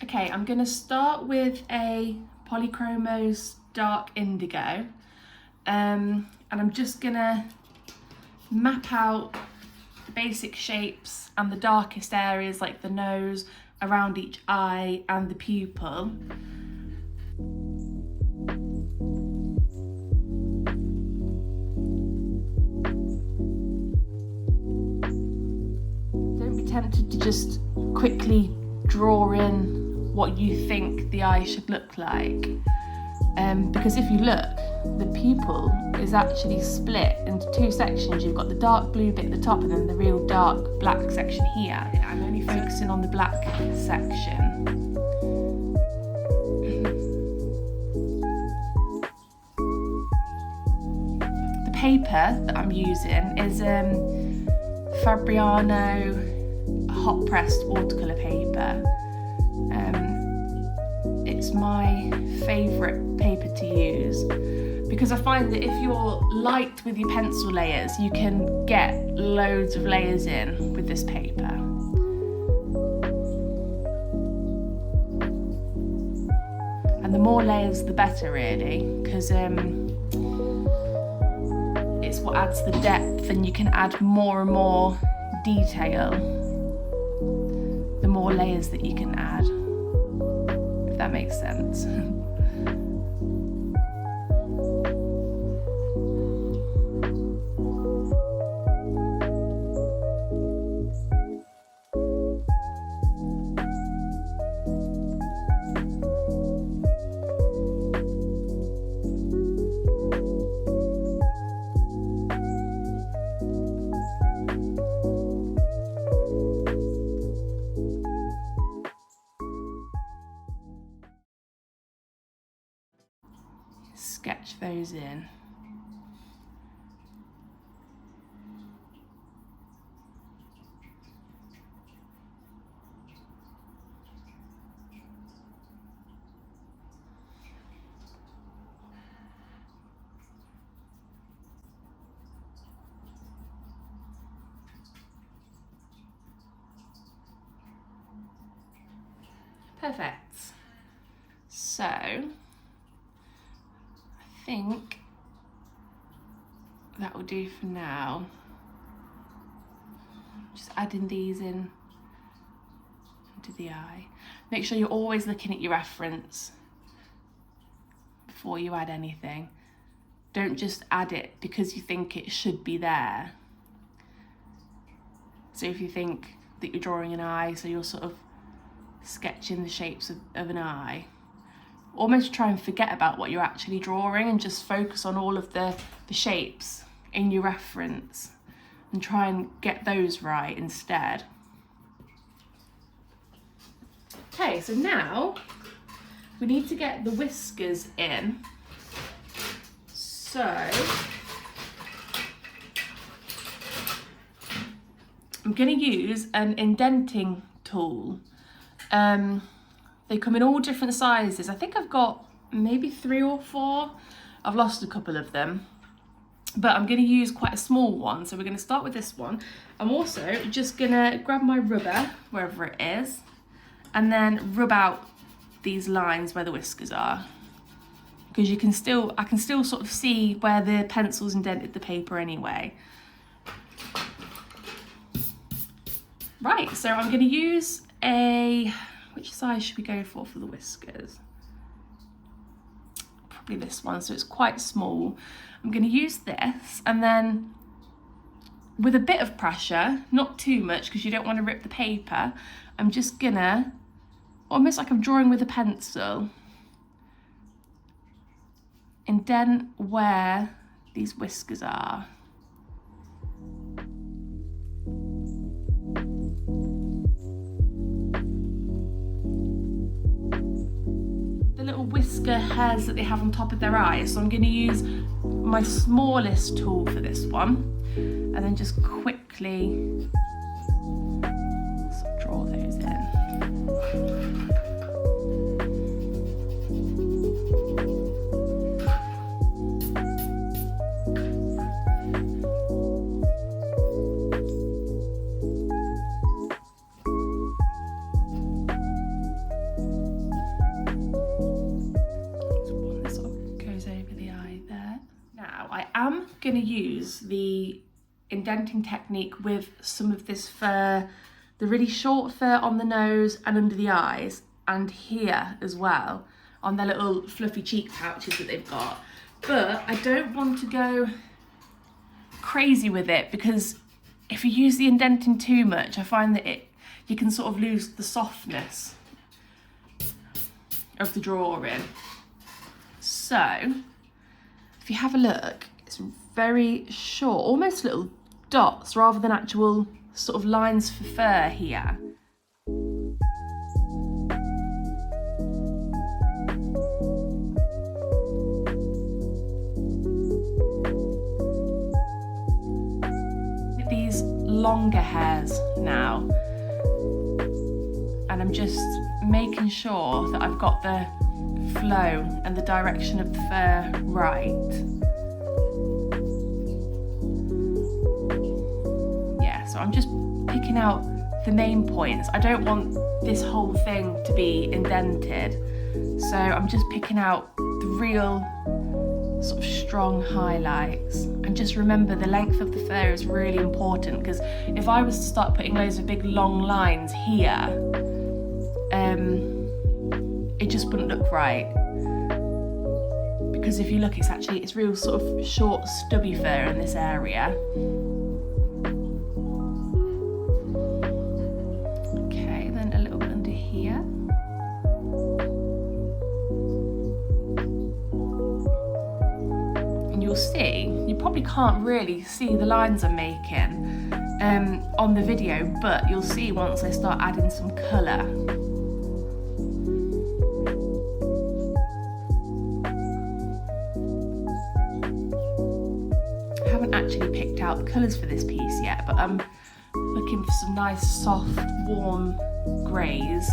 Okay, I'm gonna start with a Polychromos dark indigo, and I'm just gonna map out the basic shapes and the darkest areas like the nose, around each eye and the pupil. Don't be tempted to just quickly draw in what you think the eye should look like, because if you look, the pupil is actually split into two sections. You've got the dark blue bit at the top and then the real dark black section here. I'm only focusing on the black section. The paper that I'm using is Fabriano hot pressed watercolour paper. It's my favourite paper to use because I find that if you're light with your pencil layers, you can get loads of layers in with this paper. And the more layers, the better, really, because it's what adds the depth, and you can add more and more detail the more layers that you can add. That makes sense. Sketch those in. Perfect. So I think that will do for now. Just adding these in into the eye. Make sure you're always looking at your reference before you add anything. Don't just add it because you think it should be there. So if you think that you're drawing an eye, so you're sort of sketching the shapes of an eye, almost try and forget about what you're actually drawing and just focus on all of the shapes in your reference and try and get those right instead. Okay, so now we need to get the whiskers in. So I'm going to use an indenting tool. They come in all different sizes. I think I've got maybe 3 or 4. I've lost a couple of them, but I'm going to use quite a small one. So we're going to start with this one. I'm also just going to grab my rubber, wherever it is, and then rub out these lines where the whiskers are, because I can still sort of see where the pencil's indented the paper anyway. Right, so I'm going to use which size should we go for the whiskers? Probably this one, so it's quite small. I'm going to use this, and then with a bit of pressure, not too much because you don't want to rip the paper, I'm just gonna, almost like I'm drawing with a pencil, indent where these whiskers are. Whisker hairs that they have on top of their eyes, so I'm going to use my smallest tool for this one and then just quickly draw those in. use the indenting technique with some of this fur, the really short fur on the nose and under the eyes, and here as well, on their little fluffy cheek pouches that they've got. But I don't want to go crazy with it, because if you use the indenting too much, I find that you can sort of lose the softness of the drawing. So if you have a look, it's very short, almost little dots rather than actual sort of lines for fur here. These longer hairs now, and I'm just making sure that I've got the flow and the direction of the fur right. Yeah, so I'm just picking out the main points. I don't want this whole thing to be indented, so I'm just picking out the real sort of strong highlights. And just remember, the length of the fur is really important, because if I was to start putting loads of big long lines here, it just wouldn't look right. Because if you look, it's real sort of short, stubby fur in this area. Okay, then a little bit under here. And you'll see, you probably can't really see the lines I'm making on the video, but you'll see once I start adding some colour. Actually picked out the colours for this piece yet, but I'm looking for some nice soft warm greys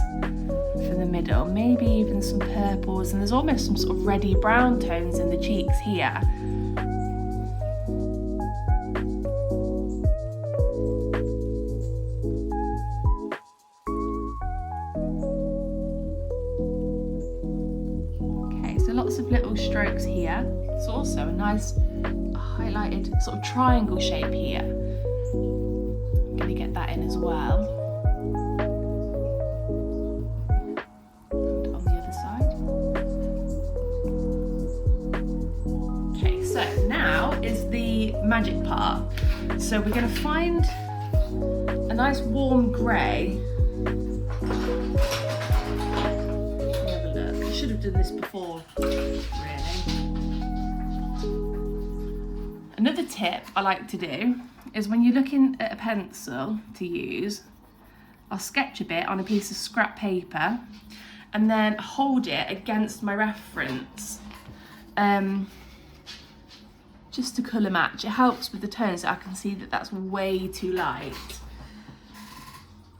for the middle, maybe even some purples, and there's almost some sort of reddy brown tones in the cheeks here. Okay, so lots of little strokes here. It's also a nice highlighted sort of triangle shape here. I'm going to get that in as well. And on the other side. Okay, so now is the magic part. So we're going to find a nice warm grey. Let me have a look. I should have done this before, really. Another tip I like to do is when you're looking at a pencil to use, I'll sketch a bit on a piece of scrap paper and then hold it against my reference, just to colour match. It helps with the tone, so I can see that that's way too light.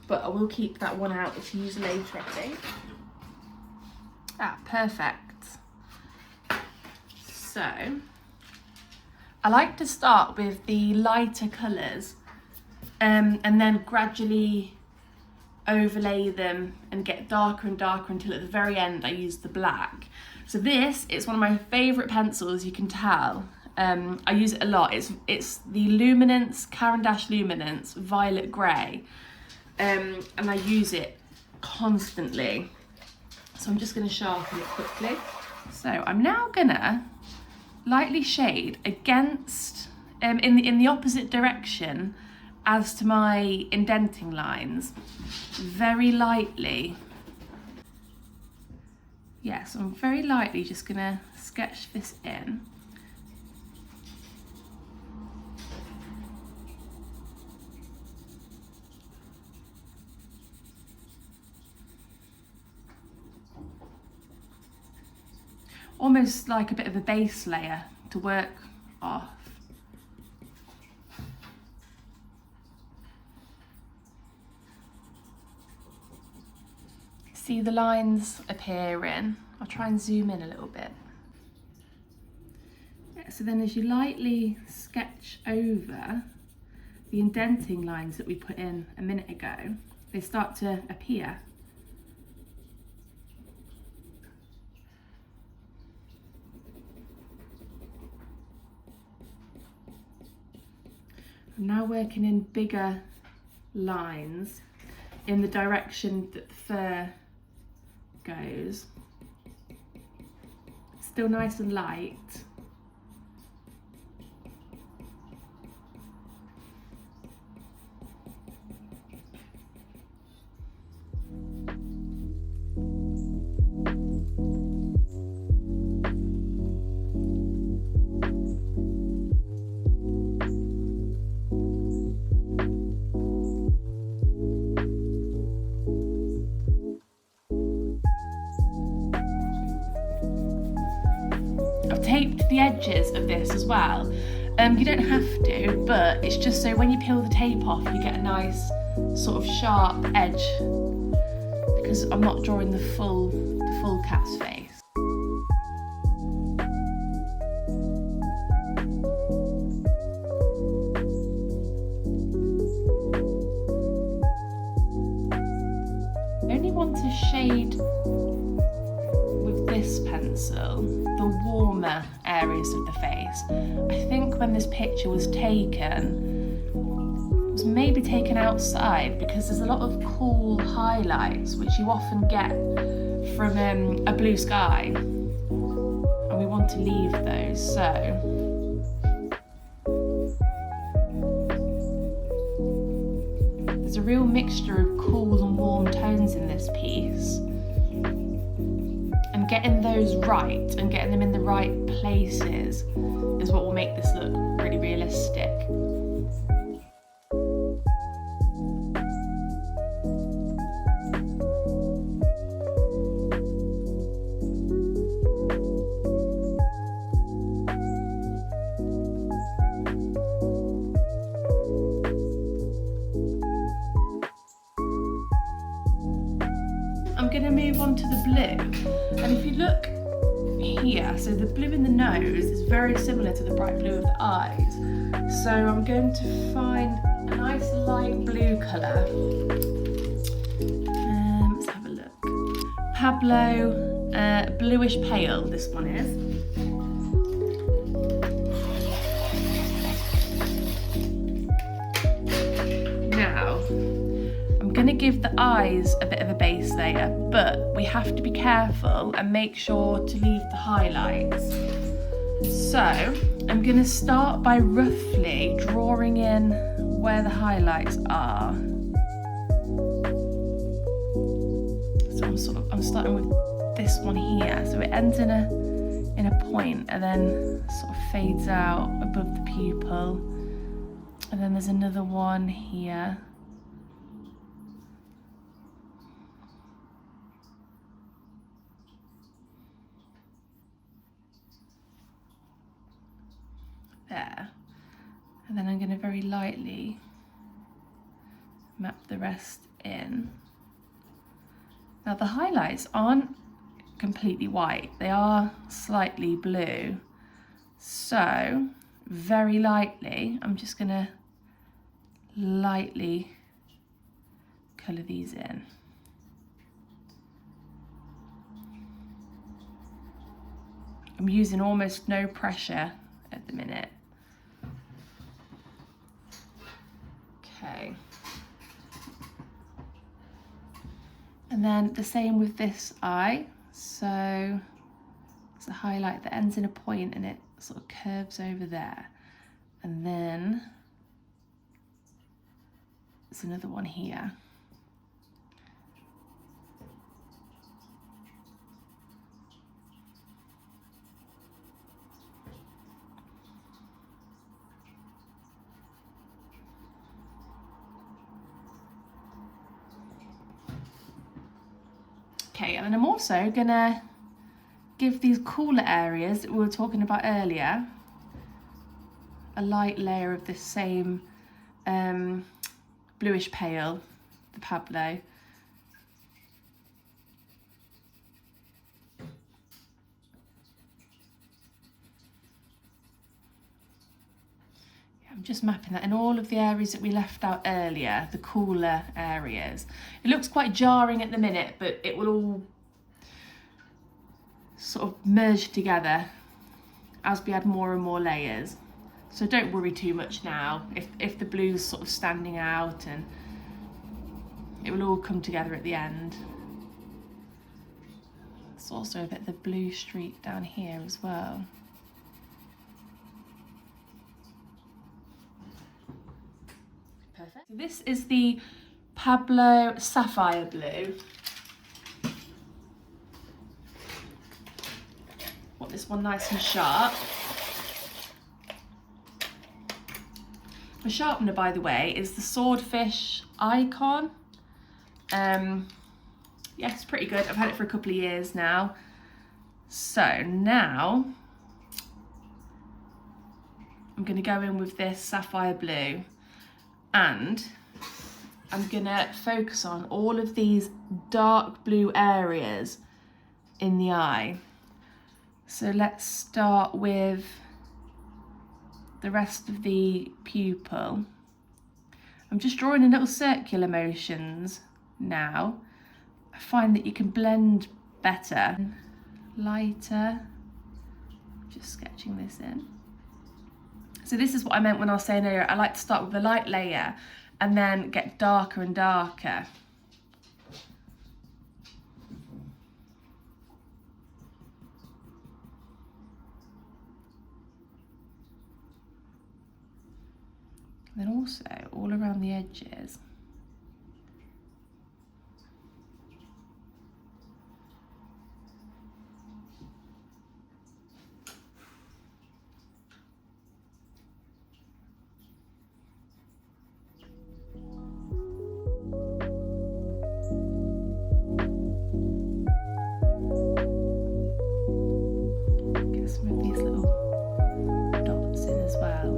But I will keep that one out to use later, I think. Ah, perfect. So I like to start with the lighter colours and then gradually overlay them and get darker and darker until at the very end I use the black. So this is one of my favourite pencils, you can tell. I use it a lot. It's the Luminance, Caran d'Ache Luminance Violet Grey, and I use it constantly. So I'm just going to sharpen it quickly. So I'm now gonna lightly shade against, in the opposite direction as to my indenting lines, very lightly. Yeah, so I'm very lightly just gonna sketch this in. Almost like a bit of a base layer to work off. See the lines appearing? I'll try and zoom in a little bit. Yeah, so then as you lightly sketch over the indenting lines that we put in a minute ago, they start to appear. I'm now working in bigger lines in the direction that the fur goes. Still nice and light. Taped the edges of this as well. You don't have to, but it's just so when you peel the tape off you get a nice sort of sharp edge, because I'm not drawing the full cat's face. I only want to shade with this pencil the warmer areas of the face. I think when this picture was taken, it was maybe taken outside, because there's a lot of cool highlights which you often get from a blue sky, and we want to leave those. So there's a real mixture of cool and warm tones in this piece. And getting those right and getting them in the right places is what will make this look really realistic. I'm going to move on to the blue, and if you look here, so the blue in the nose is very similar to the bright blue of the eyes, so I'm going to find a nice light blue colour. Let's have a look. Pablo Bluish Pale, this one is. I'm going to give the eyes a bit of a base layer, but we have to be careful and make sure to leave the highlights. So I'm going to start by roughly drawing in where the highlights are. So I'm starting with this one here, so it ends in a point and then sort of fades out above the pupil, and then there's another one here. There, and then I'm going to very lightly map the rest in. Now the highlights aren't completely white, they are slightly blue, so very lightly I'm just going to lightly colour these in. I'm using almost no pressure at the minute. Okay. And then the same with this eye. So it's a highlight that ends in a point and it sort of curves over there. And then there's another one here. Okay, and then I'm also gonna give these cooler areas that we were talking about earlier a light layer of this same bluish pale, the Pablo. I'm just mapping that in all of the areas that we left out earlier, the cooler areas. It looks quite jarring at the minute, but it will all sort of merge together as we add more and more layers. So don't worry too much now if the blue's sort of standing out, and it will all come together at the end. There's also a bit of the blue streak down here as well. Perfect. So this is the Pablo Sapphire Blue. Want this one nice and sharp. My sharpener, by the way, is the Swordfish Icon. Yeah, it's pretty good. I've had it for a couple of years now. So now I'm going to go in with this Sapphire Blue, and I'm going to focus on all of these dark blue areas in the eye. So let's start with the rest of the pupil. I'm just drawing in little circular motions now. I find that you can blend better. Lighter, just sketching this in. So this is what I meant when I was saying earlier, I like to start with a light layer and then get darker and darker. And then also all around the edges. Get some of these little dots in as well.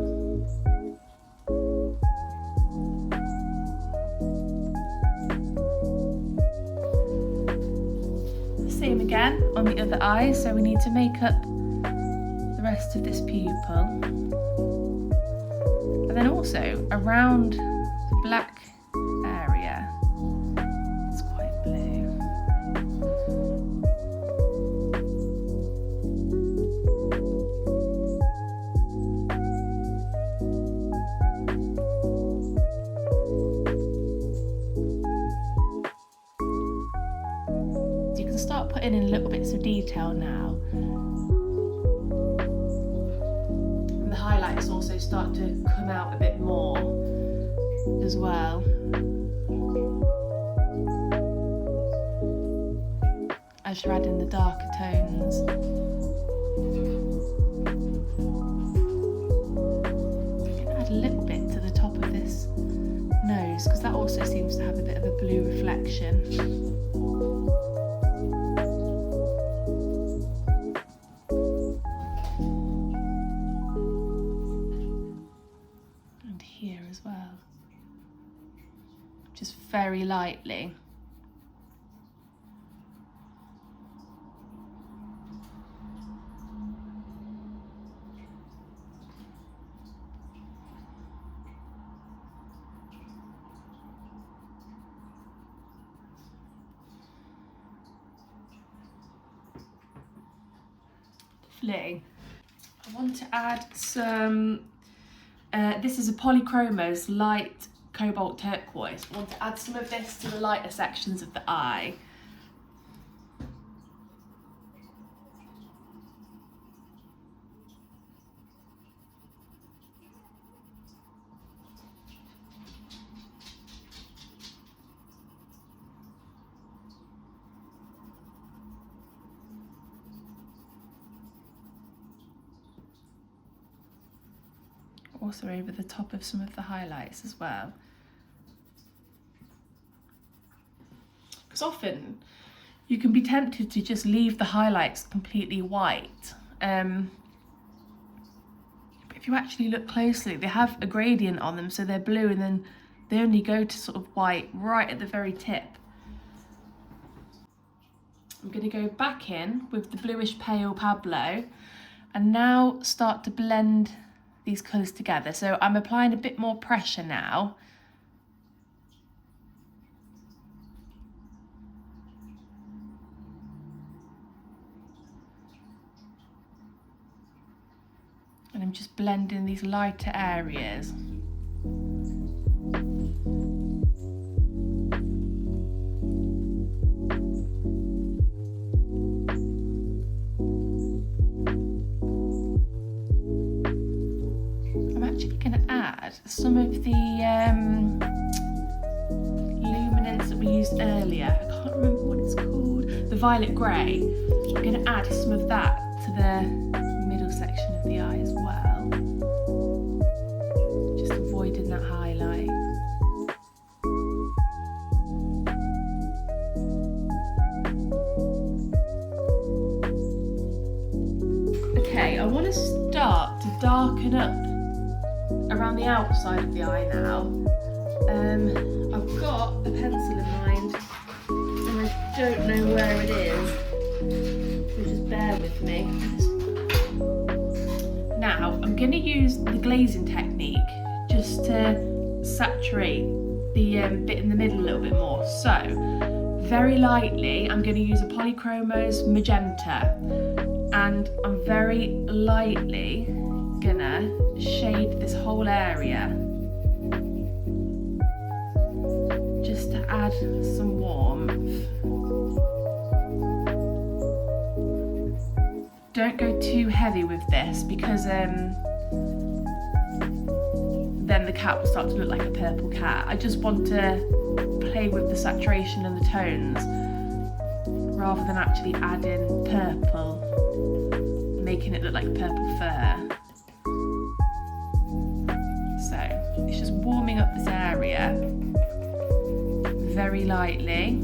Same again on the other eye, so we need to make up the rest of this pupil. And then also around the black area, it's quite blue. You can start putting in little bits of detail now. And the highlights also start to come out a bit more as well. As you're adding the darker tones. You can add a little bit to the top of this nose, because that also seems to have a bit of a blue reflection. As well, just very lightly. Lovely. I want to add some this is a Polychromos light cobalt turquoise. I want to add some of this to the lighter sections of the eye. Also over the top of some of the highlights as well. Because often you can be tempted to just leave the highlights completely white. But if you actually look closely, they have a gradient on them, so they're blue, and then they only go to sort of white right at the very tip. I'm going to go back in with the bluish pale Pablo and now start to blend these colours together. So I'm applying a bit more pressure now. And I'm just blending these lighter areas. I'm actually going to add some of the luminance that we used earlier. I can't remember what it's called. The violet grey. I'm going to add some of that to the middle section of the eye as well. Just avoiding that highlight. Okay, I want to start to darken up around the outside of the eye now. I've got a pencil in mind and I don't know where it is, so just bear with me. Now I'm going to use the glazing technique just to saturate the bit in the middle a little bit more. So very lightly I'm going to use a Polychromos magenta, and I'm very lightly gonna shade this whole area just to add some warmth. Don't go too heavy with this because then the cat will start to look like a purple cat. I just want to play with the saturation and the tones rather than actually adding purple, making it look like purple fur. So it's just warming up this area very lightly.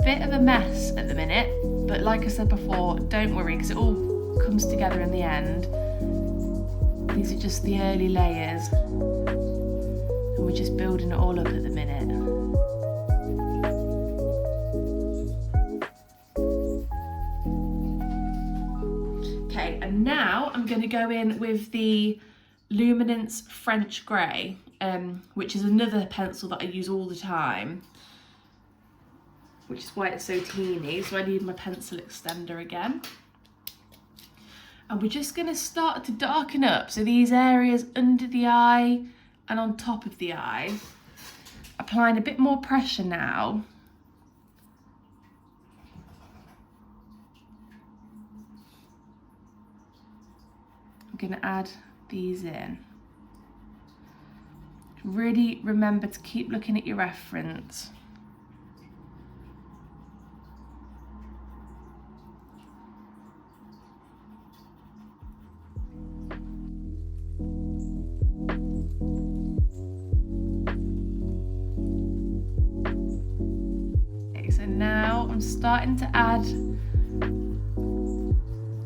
Bit of a mess at the minute, but like I said before, don't worry because it all comes together in the end. These are just the early layers and we're just building it all up at the minute. Okay, and now I'm going to go in with the Luminance French Grey, which is another pencil that I use all the time, which is why it's so teeny, so I need my pencil extender again. And we're just going to start to darken up, so these areas under the eye and on top of the eye. Applying a bit more pressure now. I'm going to add these in. Really remember to keep looking at your reference. So now I'm starting to add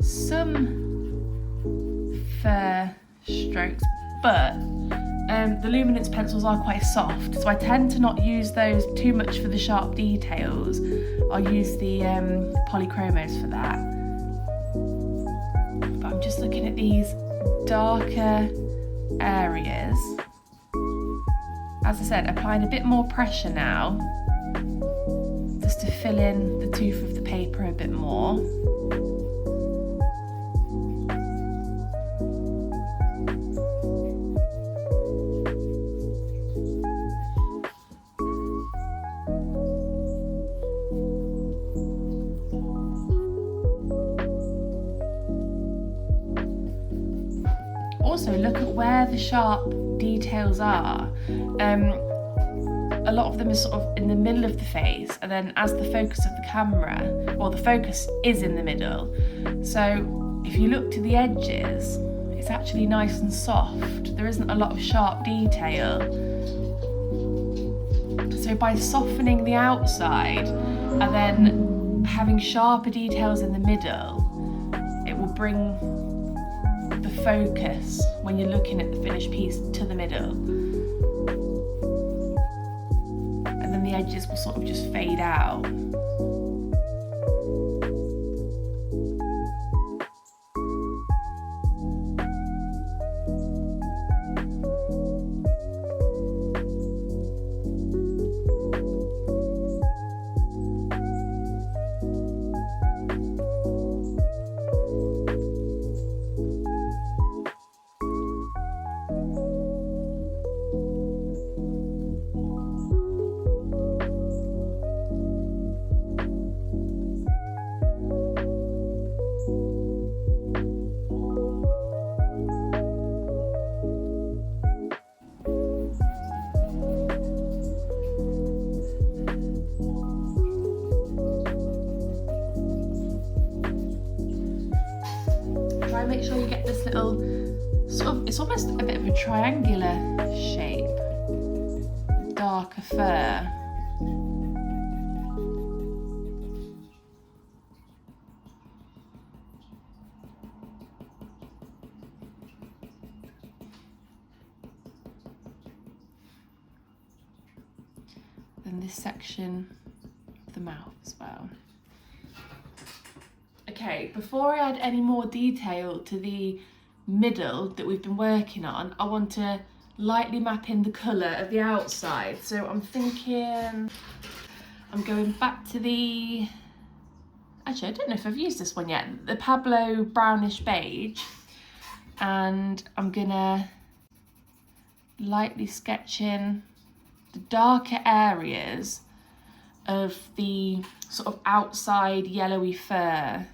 some fur strokes, but the Luminance pencils are quite soft, so I tend to not use those too much for the sharp details. I'll use the Polychromos for that. But I'm just looking at these darker areas. As I said, applying a bit more pressure now, just to fill in the tooth of the paper a bit more. Also look at where the sharp details are. A lot of them are sort of in the middle of the face, and then as the focus of the camera, well, the focus is in the middle. So if you look to the edges, it's actually nice and soft. There isn't a lot of sharp detail. So by softening the outside and then having sharper details in the middle, it will bring the focus when you're looking at the finished piece to the middle. And then the edges will sort of just fade out. Make sure you get this little sort of, it's almost a bit of a triangular shape, darker fur. Then this section of the mouth as well. Okay, before I add any more detail to the middle that we've been working on, I want to lightly map in the colour of the outside. So I'm thinking, I'm going back to the, actually I don't know if I've used this one yet, the Pablo brownish beige, and I'm gonna lightly sketch in the darker areas of the sort of outside yellowy fur.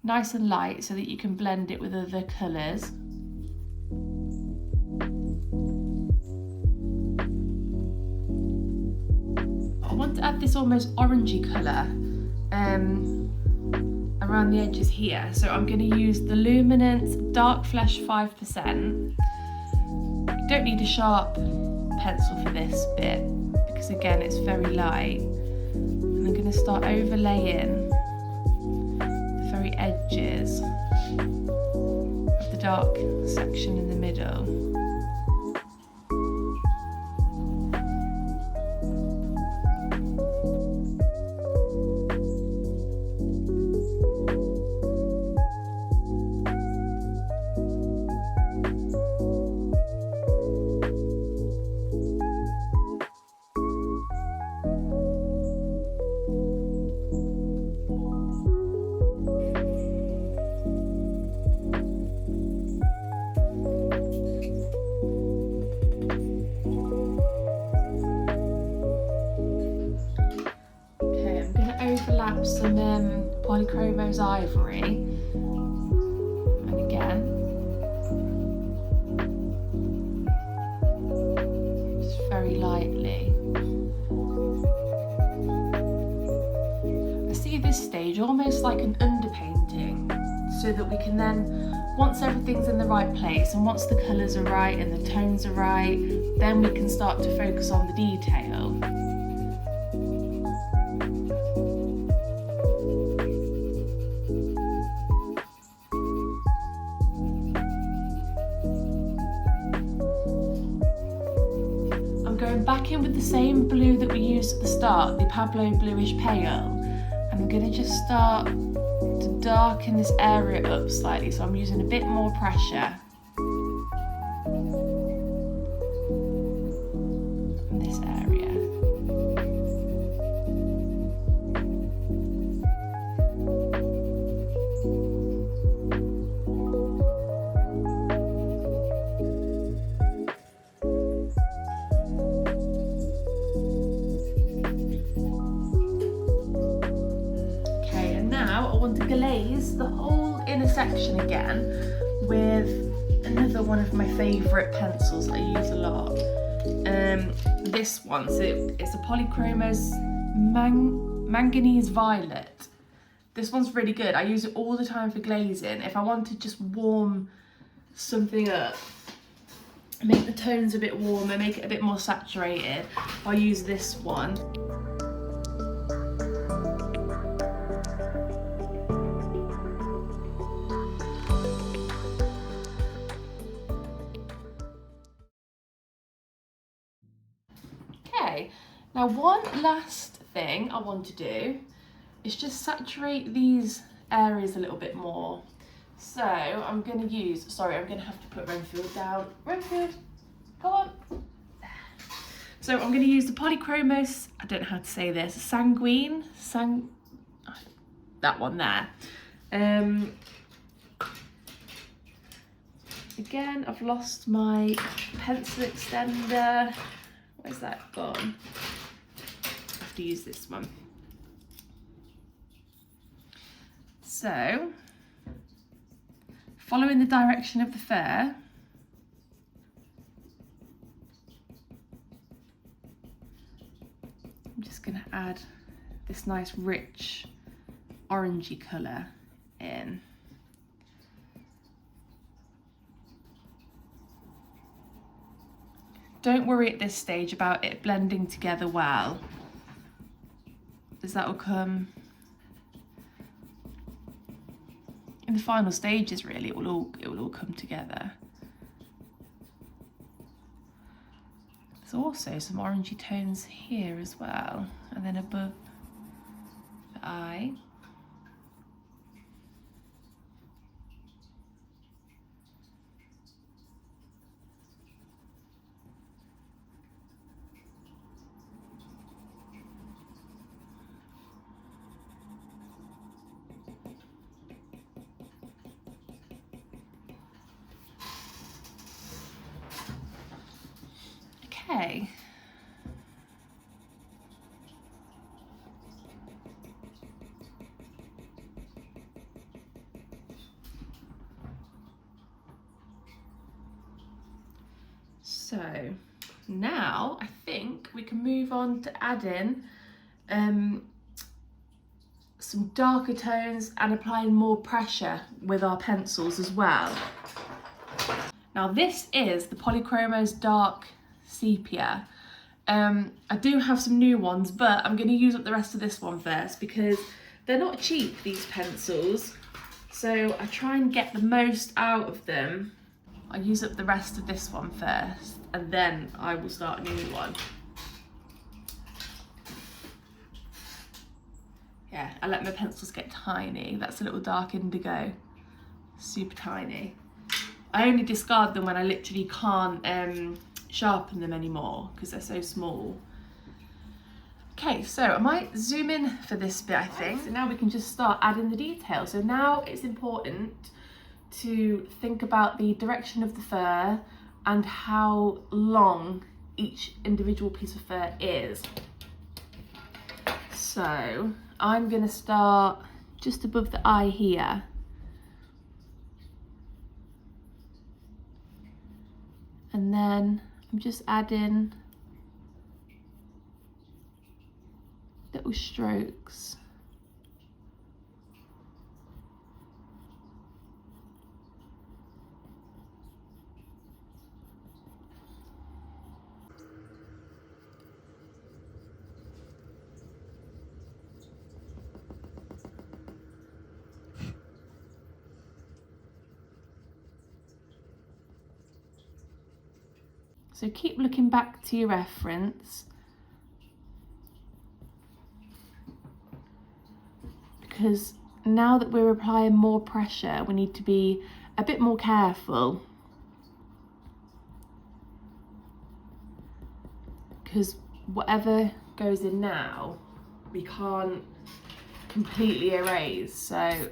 Nice and light so that you can blend it with other colours. I want to add this almost orangey colour around the edges here. So I'm going to use the Luminance Dark Flesh 5%. You don't need a sharp pencil for this bit because again it's very light. And I'm going to start overlaying very edges of the dark section in the middle. Overlap some Polychromos Ivory, and again just very lightly. I see this stage almost like an underpainting, so that we can then, once everything's in the right place and once the colours are right and the tones are right, then we can start to focus on the detail. Going back in with the same blue that we used at the start, the Pablo Bluish Pale, and I'm going to just start to darken this area up slightly, so I'm using a bit more pressure in this area. To glaze the whole inner section again with another one of my favourite pencils I use a lot. This one, so it's a Polychromos Manganese Violet. This one's really good. I use it all the time for glazing. If I want to just warm something up, make the tones a bit warmer, make it a bit more saturated, I'll use this one. Okay, now one last thing I want to do is just saturate these areas a little bit more. So I'm going to use, sorry, I'm going to have to put Renfield down. Renfield, come on. So I'm going to use the Polychromos, I don't know how to say this, Sanguine, that one there. Again, I've lost my pencil extender. Where's that gone? I have to use this one. So, following the direction of the fur, I'm just going to add this nice rich orangey colour in. Don't worry at this stage about it blending together well, as that will come in the final stages. Really, it will all come together. There's also some orangey tones here as well, and then above the eye. Okay. So now I think we can move on to adding some darker tones and applying more pressure with our pencils as well. Now this is the Polychromos Dark Sepia. I do have some new ones, but I'm going to use up the rest of this one first because they're not cheap, these pencils. So I try and get the most out of them. I'll use up the rest of this one first, and then I will start a new one. Yeah, I let my pencils get tiny. That's a little dark indigo, super tiny. I only discard them when I literally can't sharpen them anymore because they're so small. Okay, so I might zoom in for this bit, I think. So now we can just start adding the detail. So now it's important to think about the direction of the fur and how long each individual piece of fur is. So I'm going to start just above the eye here. And then I'm just adding little strokes. So keep looking back to your reference, because now that we're applying more pressure, we need to be a bit more careful, because whatever goes in now, we can't completely erase. So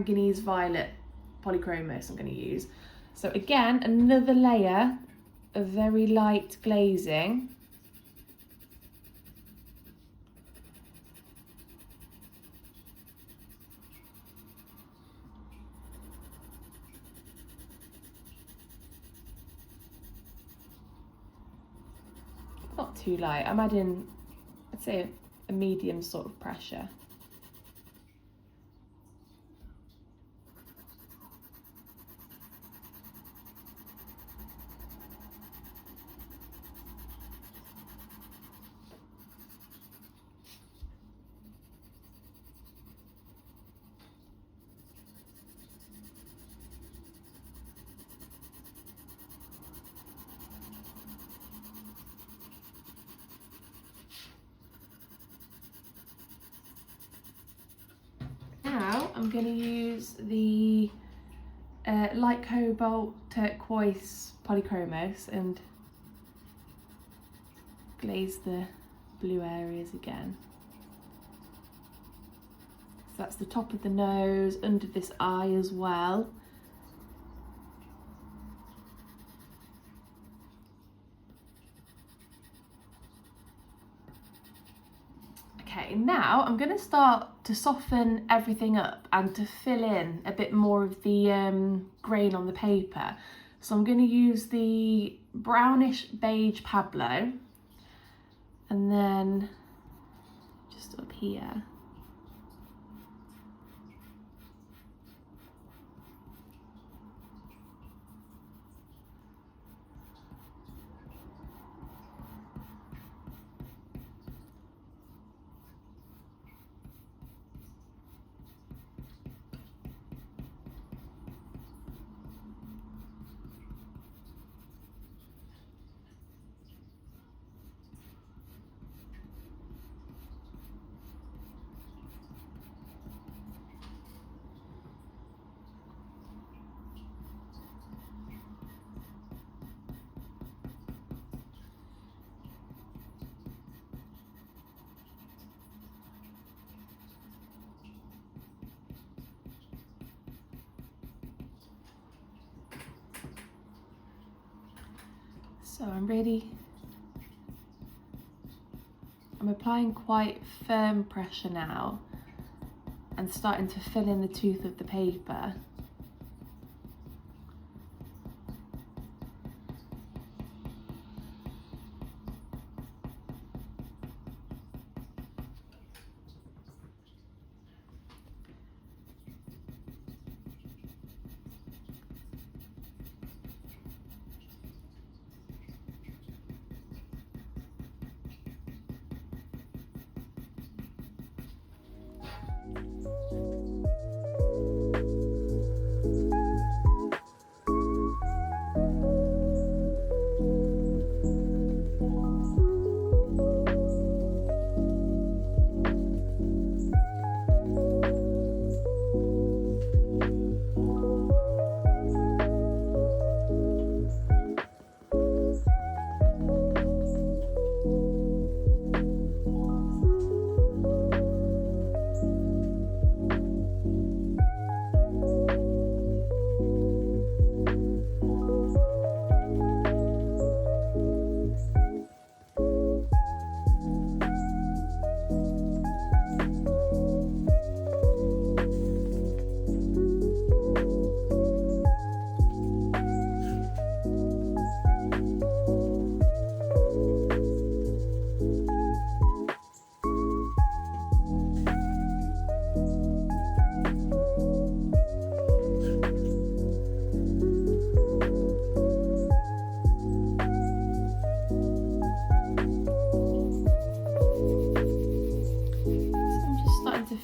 manganese violet polychromos I'm going to use. So again, another layer of very light glazing. Not too light, I'm adding, I'd say, a medium sort of pressure. Now I'm going to use the light cobalt turquoise polychromos and glaze the blue areas again. So that's the top of the nose, under this eye as well. Okay, now I'm going to start to soften everything up and to fill in a bit more of the grain on the paper. So I'm going to use the brownish beige Pablo, and then just up here. So I'm applying quite firm pressure now and starting to fill in the tooth of the paper.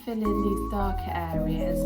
Fill in these darker areas.